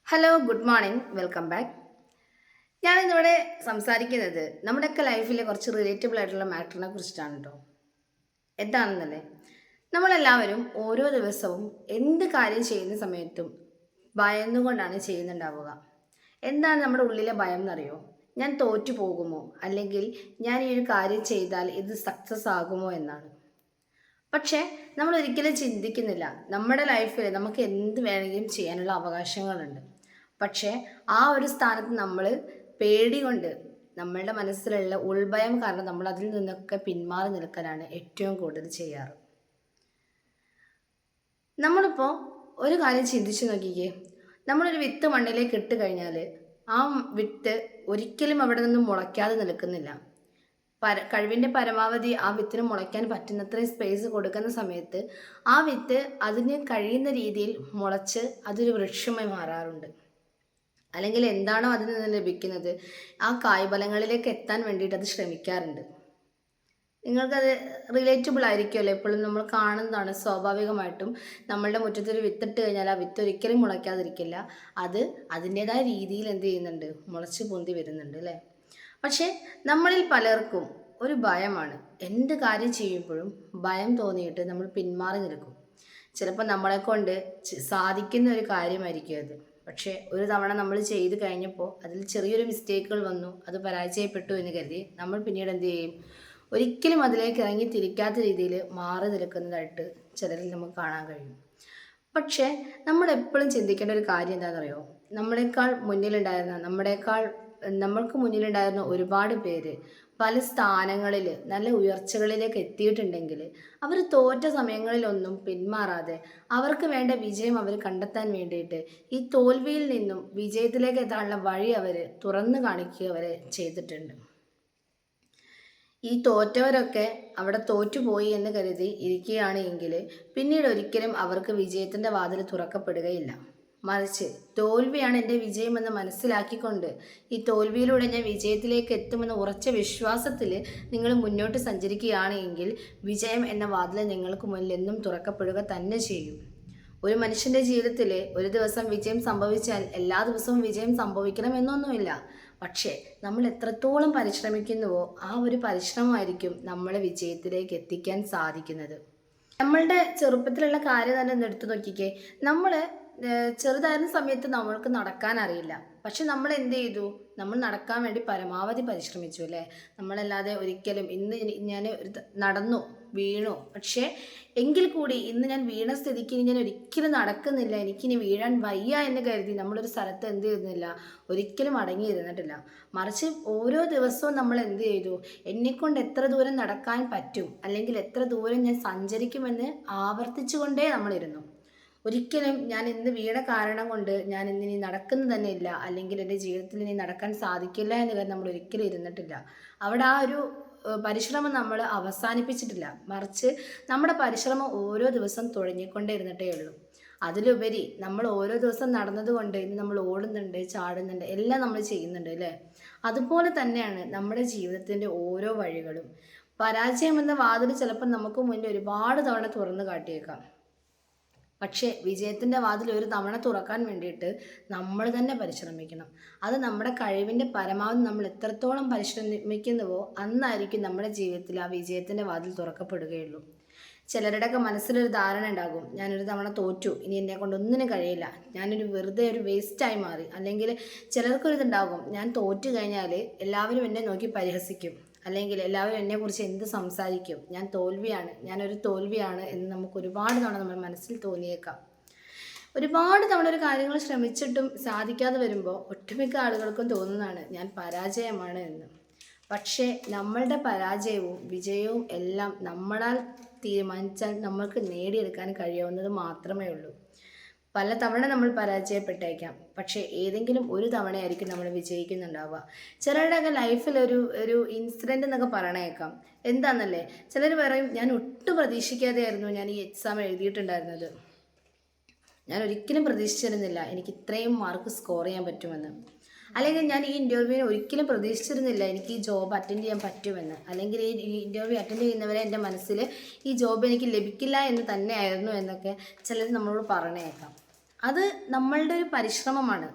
Hello good morning welcome back. ഞാനിന്നിവിടെ സംസാരിക്കുന്നത് നമ്മുടെയൊക്കെ ലൈഫിലെ കുറച്ച് റിലേറ്റബിൾ ആയിട്ടുള്ള മാറ്ററിനെ കുറിച്ചിട്ടാണ് കേട്ടോ. എന്താണെന്നല്ലേ, നമ്മളെല്ലാവരും ഓരോ ദിവസവും എന്ത് കാര്യം ചെയ്യുന്ന സമയത്തും ഭയന്നുകൊണ്ടാണ് ചെയ്യുന്നുണ്ടാവുക. എന്താണ് നമ്മുടെ ഉള്ളിലെ ഭയം എന്നറിയോ? ഞാൻ തോറ്റു പോകുമോ, അല്ലെങ്കിൽ ഞാൻ ഈ ഒരു കാര്യം ചെയ്താൽ ഇത് സക്സസ് ആകുമോ എന്നാണ്. പക്ഷേ നമ്മൾ ഒരിക്കലും ചിന്തിക്കുന്നില്ല, നമ്മുടെ ലൈഫിൽ നമുക്ക് എന്ത് വേണമെങ്കിലും ചെയ്യാനുള്ള അവകാശങ്ങളുണ്ട്. പക്ഷേ ആ ഒരു സ്ഥാനത്ത് നമ്മൾ പേടി കൊണ്ട്, നമ്മളുടെ മനസ്സിലുള്ള ഉൾഭയം കാരണം നമ്മൾ അതിൽ നിന്നൊക്കെ പിന്മാറി നിൽക്കാനാണ് ഏറ്റവും കൂടുതൽ ചെയ്യാറ്. നമ്മളിപ്പോൾ ഒരു കാര്യം ചിന്തിച്ചു നോക്കിക്കേ, നമ്മളൊരു വിത്ത് മണ്ണിലേക്ക് ഇട്ട് കഴിഞ്ഞാൽ ആ വിത്ത് ഒരിക്കലും അവിടെ നിന്ന് മുളയ്ക്കാതെ നിൽക്കുന്നില്ല. കഴിവിൻ്റെ പരമാവധി ആ വിത്തിന് മുളയ്ക്കാൻ പറ്റുന്നത്രയും സ്പേസ് കൊടുക്കുന്ന സമയത്ത് ആ വിത്ത് അതിന് കഴിയുന്ന രീതിയിൽ മുളച്ച് അതൊരു വൃക്ഷമായി മാറാറുണ്ട്. അല്ലെങ്കിൽ എന്താണോ അതിൽ നിന്ന് ലഭിക്കുന്നത് ആ കായ്ഫലങ്ങളിലേക്ക് എത്താൻ വേണ്ടിയിട്ട് അത് ശ്രമിക്കാറുണ്ട്. നിങ്ങൾക്കത് റിലേറ്റബിൾ ആയിരിക്കുമല്ലോ, എപ്പോഴും നമ്മൾ കാണുന്നതാണ്. സ്വാഭാവികമായിട്ടും നമ്മളുടെ മുറ്റത്തൊരു വിത്തിട്ട് കഴിഞ്ഞാൽ ആ വിത്ത് ഒരിക്കലും മുളയ്ക്കാതിരിക്കില്ല. അത് അതിൻ്റെതായ രീതിയിൽ എന്ത് ചെയ്യുന്നുണ്ട്, മുളച്ച് പൊന്തി വരുന്നുണ്ട് അല്ലേ. പക്ഷേ നമ്മളിൽ പലർക്കും ഒരു ഭയമാണ്. എന്ത് കാര്യം ചെയ്യുമ്പോഴും ഭയം തോന്നിയിട്ട് നമ്മൾ പിന്മാറി നിൽക്കും. ചിലപ്പോൾ നമ്മളെ കൊണ്ട് സാധിക്കുന്ന ഒരു കാര്യമായിരിക്കും അത്. പക്ഷേ ഒരു തവണ നമ്മൾ ചെയ്ത് കഴിഞ്ഞപ്പോൾ അതിൽ ചെറിയൊരു മിസ്റ്റേക്കുകൾ വന്നു, അത് പരാജയപ്പെട്ടു എന്ന് കരുതി നമ്മൾ പിന്നീട് എന്ത് ചെയ്യും, ഒരിക്കലും അതിലേക്ക് ഇറങ്ങി തിരിക്കാത്ത രീതിയിൽ മാറി നിൽക്കുന്നതായിട്ട് ചിലരിൽ നമുക്ക് കാണാൻ കഴിയും. പക്ഷേ നമ്മൾ എപ്പോഴും ചിന്തിക്കേണ്ട ഒരു കാര്യം എന്താണെന്നറിയോ? നമ്മൾക്ക് മുന്നിലുണ്ടായിരുന്ന ഒരുപാട് പേര് പല സ്ഥാനങ്ങളിൽ നല്ല ഉയർച്ചകളിലേക്ക് എത്തിയിട്ടുണ്ടെങ്കിൽ അവർ തോറ്റ സമയങ്ങളിലൊന്നും പിന്മാറാതെ അവർക്ക് വേണ്ട വിജയം അവർ കണ്ടെത്താൻ വേണ്ടിയിട്ട് ഈ തോൽവിയിൽ നിന്നും വിജയത്തിലേക്ക് എത്താനുള്ള വഴി അവർ തുറന്നു കാണിക്കുക വരെ ചെയ്തിട്ടുണ്ട്. ഈ തോറ്റവരൊക്കെ അവിടെ തോറ്റുപോയി എന്ന് കരുതി ഇരിക്കുകയാണ് എങ്കിൽ പിന്നീട് ഒരിക്കലും അവർക്ക് വിജയത്തിൻ്റെ വാതിൽ തുറക്കപ്പെടുകയില്ല. മറിച്ച് തോൽവിയാണ് എൻ്റെ വിജയമെന്ന് മനസ്സിലാക്കിക്കൊണ്ട് ഈ തോൽവിയിലൂടെ ഞാൻ വിജയത്തിലേക്ക് എത്തുമെന്ന ഉറച്ച വിശ്വാസത്തിൽ നിങ്ങൾ മുന്നോട്ട് സഞ്ചരിക്കുകയാണ് എങ്കിൽ വിജയം എന്ന വാതിൽ നിങ്ങൾക്ക് മുന്നിൽ എന്നും തുറക്കപ്പെടുക തന്നെ ചെയ്യും. ഒരു മനുഷ്യൻ്റെ ജീവിതത്തിൽ ഒരു ദിവസം വിജയം സംഭവിച്ചാൽ എല്ലാ ദിവസവും വിജയം സംഭവിക്കണമെന്നൊന്നുമില്ല. പക്ഷേ നമ്മൾ എത്രത്തോളം പരിശ്രമിക്കുന്നുവോ ആ ഒരു പരിശ്രമമായിരിക്കും നമ്മളെ വിജയത്തിലേക്ക് എത്തിക്കാൻ സാധിക്കുന്നത്. നമ്മളുടെ ചെറുപ്പത്തിലുള്ള കാര്യം തന്നെ ഒന്ന് എടുത്തു നോക്കിക്കേ. നമ്മൾ ചെറുതായിരുന്ന സമയത്ത് നമ്മൾക്ക് നടക്കാൻ അറിയില്ല. പക്ഷെ നമ്മൾ എന്ത് ചെയ്തു, നമ്മൾ നടക്കാൻ വേണ്ടി പരമാവധി പരിശ്രമിച്ചു അല്ലേ. നമ്മളല്ലാതെ ഒരിക്കലും ഇന്ന് ഞാൻ നടന്നു വീണു, പക്ഷേ എങ്കിൽ കൂടി ഇന്ന് ഞാൻ വീണ സ്ഥിതിക്ക് ഇനി ഞാൻ ഒരിക്കലും നടക്കുന്നില്ല, എനിക്കിനി വീഴാൻ വയ്യ എന്ന് കരുതി നമ്മളൊരു സ്ഥലത്ത് എന്ത് ചെയ്യുന്നില്ല, ഒരിക്കലും അടങ്ങിയിരുന്നിട്ടില്ല. മറിച്ച് ഓരോ ദിവസവും നമ്മൾ എന്ത് ചെയ്തു, എന്നെക്കൊണ്ട് എത്ര ദൂരം നടക്കാൻ പറ്റും അല്ലെങ്കിൽ എത്ര ദൂരം ഞാൻ സഞ്ചരിക്കുമെന്ന് ആവർത്തിച്ചുകൊണ്ടേ നമ്മളിരുന്നു. ഒരിക്കലും ഞാൻ ഇന്ന് വീണ കാരണം കൊണ്ട് ഞാൻ ഇന്നിനി നടക്കുന്നത് തന്നെ ഇല്ല, അല്ലെങ്കിൽ എൻ്റെ ജീവിതത്തിൽ ഇനി നടക്കാൻ സാധിക്കില്ല എന്ന് കരുതി നമ്മൾ ഒരിക്കലും ഇരുന്നിട്ടില്ല. അവിടെ ആ ഒരു പരിശ്രമം നമ്മൾ അവസാനിപ്പിച്ചിട്ടില്ല. മറിച്ച് നമ്മുടെ പരിശ്രമം ഓരോ ദിവസം തുടങ്ങിക്കൊണ്ടേ ഇരുന്നിട്ടേ ഉള്ളൂ. അതിലുപരി നമ്മൾ ഓരോ ദിവസം നടന്നതുകൊണ്ട് ഇന്ന് നമ്മൾ ഓടുന്നുണ്ട്, ചാടുന്നുണ്ട്, എല്ലാം നമ്മൾ ചെയ്യുന്നുണ്ട് അല്ലേ. അതുപോലെ തന്നെയാണ് നമ്മുടെ ജീവിതത്തിൻ്റെ ഓരോ വഴികളും. പരാജയം എന്ന വാതിൽ ചിലപ്പോൾ നമുക്ക് മുന്നിൽ ഒരുപാട് തവണ തുറന്നു കാട്ടിയേക്കാം. പക്ഷേ വിജയത്തിൻ്റെ വാതിൽ ഒരു തവണ തുറക്കാൻ വേണ്ടിയിട്ട് നമ്മൾ തന്നെ പരിശ്രമിക്കണം. അത് നമ്മുടെ കഴിവിൻ്റെ പരമാവധി നമ്മൾ എത്രത്തോളം പരിശ്രമിക്കുന്നുവോ അന്നായിരിക്കും നമ്മുടെ ജീവിതത്തിൽ ആ വിജയത്തിൻ്റെ വാതിൽ തുറക്കപ്പെടുകയുള്ളൂ. ചിലരുടെയൊക്കെ മനസ്സിലൊരു ധാരണ ഉണ്ടാകും, ഞാനൊരു തവണ തോറ്റു, ഇനി എന്നെ കൊണ്ട് ഒന്നിനും കഴിയില്ല, ഞാനൊരു വെറുതെ ഒരു വേസ്റ്റായി മാറി. അല്ലെങ്കിൽ ചിലർക്കൊരിതുണ്ടാകും, ഞാൻ തോറ്റു കഴിഞ്ഞാൽ എല്ലാവരും എന്നെ നോക്കി പരിഹസിക്കും, അല്ലെങ്കിൽ എല്ലാവരും എന്നെക്കുറിച്ച് എന്ത് സംസാരിക്കും, ഞാനൊരു തോൽവിയാണ് എന്ന് നമുക്ക് ഒരുപാട് തവണ നമ്മുടെ മനസ്സിൽ തോന്നിയേക്കാം. ഒരുപാട് തവണ ഒരു കാര്യങ്ങൾ ശ്രമിച്ചിട്ടും സാധിക്കാതെ വരുമ്പോൾ ഒട്ടുമിക്ക ആളുകൾക്കും തോന്നുന്നതാണ് ഞാൻ പരാജയമാണ് എന്ന്. പക്ഷേ നമ്മളുടെ പരാജയവും വിജയവും എല്ലാം നമ്മളാൽ തീരുമാനിച്ചാൽ നമ്മൾക്ക് നേടിയെടുക്കാൻ കഴിയാവുന്നത് മാത്രമേ ഉള്ളൂ. പല തവണ നമ്മൾ പരാജയപ്പെട്ടേക്കാം, പക്ഷേ ഏതെങ്കിലും ഒരു തവണയായിരിക്കും നമ്മൾ വിജയിക്കുന്നുണ്ടാവുക. ചിലരുടെയൊക്കെ ലൈഫിൽ ഒരു ഇൻസിഡൻറ്റ് എന്നൊക്കെ പറയണേക്കാം. എന്താണെന്നല്ലേ, ചിലർ പറയും ഞാൻ ഒട്ടും പ്രതീക്ഷിക്കാതെയായിരുന്നു ഞാൻ ഈ എക്സാം എഴുതിയിട്ടുണ്ടായിരുന്നത്, ഞാൻ ഒരിക്കലും പ്രതീക്ഷിച്ചിരുന്നില്ല എനിക്ക് ഇത്രയും മാർക്ക് സ്കോർ ചെയ്യാൻ പറ്റുമെന്ന്. അല്ലെങ്കിൽ ഞാൻ ഈ ഇൻ്റർവ്യൂവിന് ഒരിക്കലും പ്രതീക്ഷിച്ചിരുന്നില്ല എനിക്ക് ഈ ജോബ് അറ്റൻഡ് ചെയ്യാൻ പറ്റുമെന്ന്. അല്ലെങ്കിൽ ഈ ഇൻ്റർവ്യൂ അറ്റൻഡ് ചെയ്യുന്നവരെ എൻ്റെ മനസ്സിൽ ഈ ജോബ് എനിക്ക് ലഭിക്കില്ല എന്ന് തന്നെയായിരുന്നു എന്നൊക്കെ ചിലർ നമ്മളോട് പറഞ്ഞേക്കാം. അത് നമ്മളുടെ ഒരു പരിശ്രമമാണ്.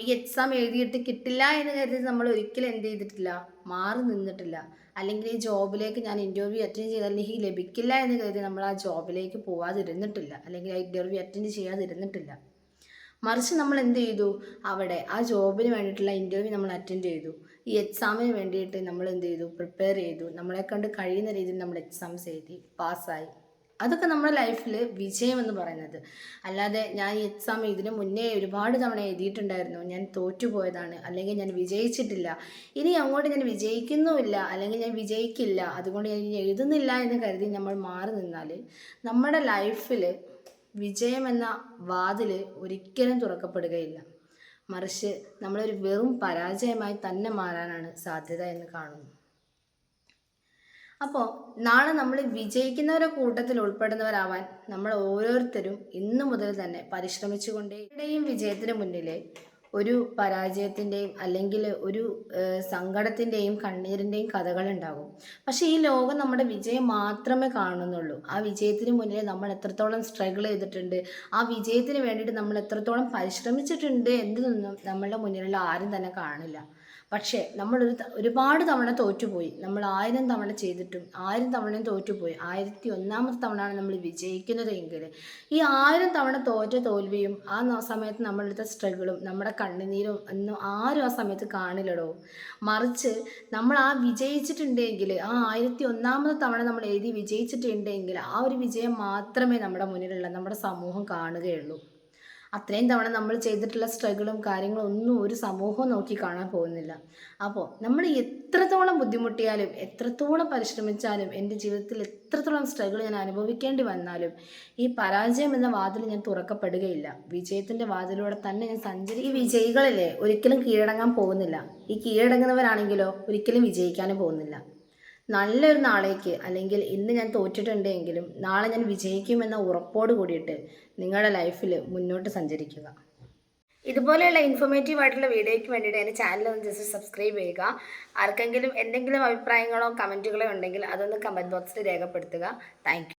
ഈ എക്സാം എഴുതിയിട്ട് കിട്ടില്ല എന്ന് കരുതി നമ്മൾ ഒരിക്കലും എന്ത് ചെയ്തിട്ടില്ല, മാറി നിന്നിട്ടില്ല. അല്ലെങ്കിൽ ഈ ജോബിലേക്ക് ഞാൻ ഇൻ്റർവ്യൂ അറ്റൻഡ് ചെയ്താൽ എനിക്ക് ലഭിക്കില്ല എന്ന് കരുതി നമ്മൾ ആ ജോബിലേക്ക് പോവാതിരുന്നിട്ടില്ല, അല്ലെങ്കിൽ ആ ഇൻ്റർവ്യൂ അറ്റൻഡ് ചെയ്യാതിരുന്നിട്ടില്ല. മറിച്ച് നമ്മൾ എന്ത് ചെയ്തു, അവിടെ ആ ജോബിന് വേണ്ടിയിട്ടുള്ള ഇൻ്റർവ്യൂ നമ്മൾ അറ്റൻഡ് ചെയ്തു. ഈ എക്സാമിന് വേണ്ടിയിട്ട് നമ്മൾ എന്ത് ചെയ്തു, പ്രിപ്പയർ ചെയ്തു. നമ്മളെ കൊണ്ട് കഴിയുന്ന രീതിയിൽ നമ്മൾ എക്സാംസ് എഴുതി പാസ്സായി. അതൊക്കെ നമ്മുടെ ലൈഫിൽ വിജയം എന്ന് പറയുന്നത്. അല്ലാതെ ഞാൻ ഈ എക്സാം ഇതിന് മുന്നേ ഒരുപാട് തവണ എഴുതിയിട്ടുണ്ടായിരുന്നു, ഞാൻ തോറ്റുപോയതാണ്, അല്ലെങ്കിൽ ഞാൻ വിജയിച്ചിട്ടില്ല, ഇനി അങ്ങോട്ട് ഞാൻ വിജയിക്കുന്നുമില്ല, അല്ലെങ്കിൽ ഞാൻ വിജയിക്കില്ല, അതുകൊണ്ട് ഞാൻ ഇനി എഴുതുന്നില്ല എന്ന് കരുതി നമ്മൾ മാറി നിന്നാൽ നമ്മുടെ ലൈഫിൽ വിജയം എന്ന വാതിൽ ഒരിക്കലും തുറക്കപ്പെടുകയില്ല. മറിച്ച് നമ്മളൊരു വെറും പരാജയമായി തന്നെ മാറാനാണ് സാധ്യത എന്ന് കാണുന്നു. അപ്പോൾ നാളെ നമ്മൾ വിജയിക്കുന്നവരുടെ കൂട്ടത്തിൽ ഉൾപ്പെടുന്നവരാവാൻ നമ്മൾ ഓരോരുത്തരും ഇന്നു മുതൽ തന്നെ പരിശ്രമിച്ചുകൊണ്ടേ. ഇവിടെയും വിജയത്തിന് മുന്നിൽ ഒരു പരാജയത്തിൻ്റെയും അല്ലെങ്കിൽ ഒരു സങ്കടത്തിൻ്റെയും കണ്ണീരിൻ്റെയും കഥകളുണ്ടാകും. പക്ഷേ ഈ ലോകം നമ്മുടെ വിജയം മാത്രമേ കാണുന്നുള്ളൂ. ആ വിജയത്തിന് മുന്നിൽ നമ്മൾ എത്രത്തോളം സ്ട്രഗിൾ ചെയ്തിട്ടുണ്ട്, ആ വിജയത്തിന് വേണ്ടിയിട്ട് നമ്മൾ എത്രത്തോളം പരിശ്രമിച്ചിട്ടുണ്ട് എന്നതൊന്നും നമ്മളുടെ മുന്നിലുള്ള ആരും തന്നെ കാണില്ല. പക്ഷേ നമ്മൾ ഒരുപാട് തവണ തോറ്റുപോയി. നമ്മൾ 1000 തവണ ചെയ്തിട്ടും 1000 തവണയും തോറ്റുപോയി. 1001ാമത്തെ തവണയാണ് നമ്മൾ വിജയിക്കുന്നത് എങ്കിൽ ഈ 1000 തവണ തോറ്റ തോൽവിയും ആ സമയത്ത് നമ്മളെടുത്ത സ്ട്രഗിളും നമ്മുടെ കണ്ണുനീരും ഒന്നും ആരും ആ സമയത്ത് കാണില്ലടോ. മറിച്ച് നമ്മൾ ആ വിജയിച്ചിട്ടുണ്ടെങ്കിൽ, ആ 1001ാമത്തെ തവണ നമ്മൾ എഴുതി വിജയിച്ചിട്ടുണ്ടെങ്കിൽ ആ ഒരു വിജയം മാത്രമേ നമ്മുടെ മുന്നിലുള്ള നമ്മുടെ സമൂഹം കാണുകയുള്ളൂ. അത്രയും തവണ നമ്മൾ ചെയ്തിട്ടുള്ള സ്ട്രഗിളും കാര്യങ്ങളും ഒന്നും ഒരു സമൂഹവും നോക്കി കാണാൻ പോകുന്നില്ല. അപ്പോൾ നമ്മൾ എത്രത്തോളം ബുദ്ധിമുട്ടിയാലും എത്രത്തോളം പരിശ്രമിച്ചാലും എൻ്റെ ജീവിതത്തിൽ എത്രത്തോളം സ്ട്രഗിൾ ഞാൻ അനുഭവിക്കേണ്ടി വന്നാലും ഈ പരാജയം എന്ന വാതിൽ ഞാൻ തുറക്കപ്പെടുകയില്ല. വിജയത്തിൻ്റെ വാതിലൂടെ തന്നെ ഞാൻ ഈ വിജയികളിലെ ഒരിക്കലും കീഴടങ്ങാൻ പോകുന്നില്ല. ഈ കീഴടങ്ങുന്നവരാണെങ്കിലോ ഒരിക്കലും വിജയിക്കാനും പോകുന്നില്ല. നല്ലൊരു നാളേക്ക്, അല്ലെങ്കിൽ ഇന്ന് ഞാൻ തോറ്റിട്ടുണ്ടെങ്കിലും നാളെ ഞാൻ വിജയിക്കുമെന്ന ഉറപ്പോട് കൂടിയിട്ട് നിങ്ങളുടെ ലൈഫിൽ മുന്നോട്ട് സഞ്ചരിക്കുക. ഇതുപോലെയുള്ള ഇൻഫോർമേറ്റീവ് ആയിട്ടുള്ള വീഡിയോയ്ക്ക് വേണ്ടിയിട്ട് എൻ്റെ ചാനൽ ഒന്ന് ജസ്റ്റ് സബ്സ്ക്രൈബ് ചെയ്യുക. ആർക്കെങ്കിലും എന്തെങ്കിലും അഭിപ്രായങ്ങളോ കമൻറ്റുകളോ ഉണ്ടെങ്കിൽ അതൊന്ന് കമൻറ്റ് ബോക്സിൽ രേഖപ്പെടുത്തുക. Thank you.